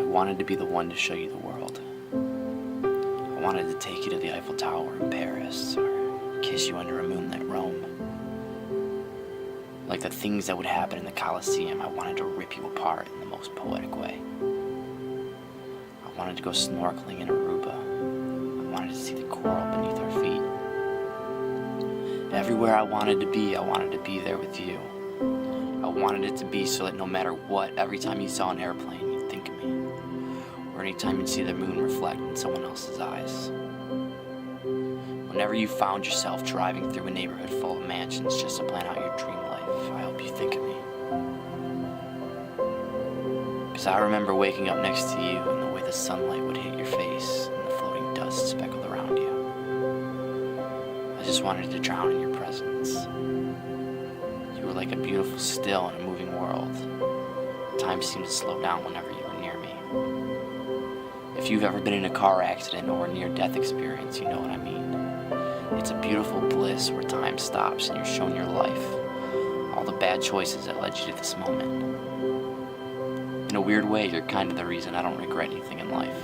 wanted to be the one to show you the world. I wanted to take you to the Eiffel Tower in Paris, or kiss you under a moonlit Rome. Like the things that would happen in the Colosseum, I wanted to rip you apart in the most poetic way. I wanted to go snorkeling in Aruba. I wanted to see the coral beneath our feet. Everywhere I wanted to be there with you. I wanted it to be so that no matter what, every time you saw an airplane, you'd think of me. Or anytime you'd see the moon reflect in someone else's eyes. Whenever you found yourself driving through a neighborhood full of mansions just to plan out your dream life, I hope you think of me. Because I remember waking up next to you and the way the sunlight would hit your face and the floating dust speckled around you. I just wanted to drown in your presence. You were like a beautiful still in a moving world. Time seemed to slow down whenever you were near me. If you've ever been in a car accident or a near-death experience, you know what I mean. It's a beautiful bliss where time stops and you're shown your life, all the bad choices that led you to this moment. In a weird way, you're kind of the reason I don't regret anything in life.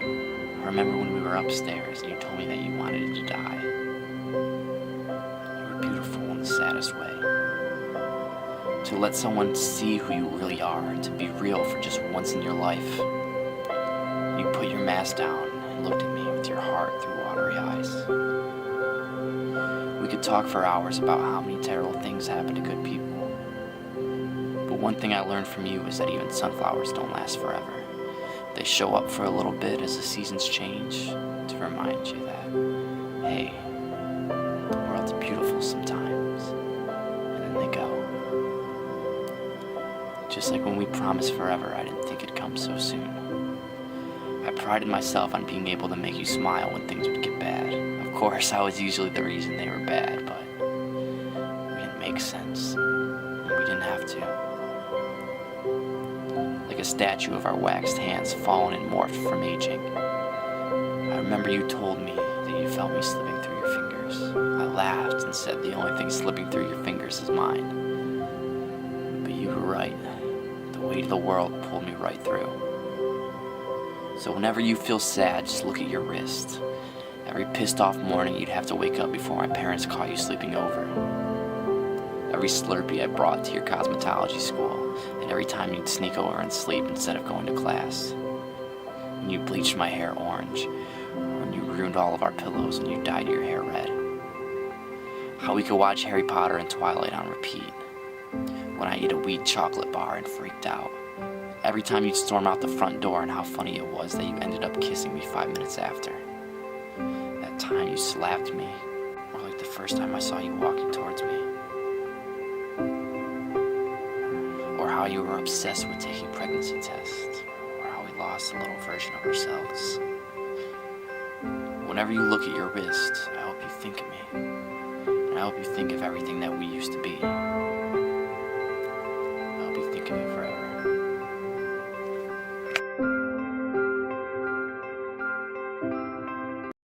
I remember when we were upstairs and you told me that you wanted to die. You were beautiful in the saddest way. To let someone see who you really are, to be real for just once in your life. You put your mask down and looked at me with your heart through watery eyes. We could talk for hours about how many terrible things happen to good people. But one thing I learned from you is that even sunflowers don't last forever. They show up for a little bit as the seasons change to remind you that, hey, the world's beautiful sometimes, and then they go. Just like when we promised forever, I didn't think it'd come so soon. I prided myself on being able to make you smile when things would get bad. Of course, I was usually the reason they were bad, but we didn't make sense, and we didn't have to. Like a statue of our waxed hands fallen and morphed from aging. I remember you told me that you felt me slipping through your fingers. I laughed and said the only thing slipping through your fingers is mine. But you were right. The weight of the world pulled me right through. So whenever you feel sad, just look at your wrist. Every pissed off morning you'd have to wake up before my parents caught you sleeping over. Every Slurpee I brought to your cosmetology school, and every time you'd sneak over and sleep instead of going to class. When you bleached my hair orange, or when you ruined all of our pillows and you dyed your hair red. How we could watch Harry Potter and Twilight on repeat. When I ate a wheat chocolate bar and freaked out. Every time you'd storm out the front door and how funny it was that you ended up kissing me 5 minutes after. That time you slapped me, or like the first time I saw you walking towards me. Or how you were obsessed with taking pregnancy tests, or how we lost a little version of ourselves. Whenever you look at your wrist, I hope you think of me. And I hope you think of everything that we used to be.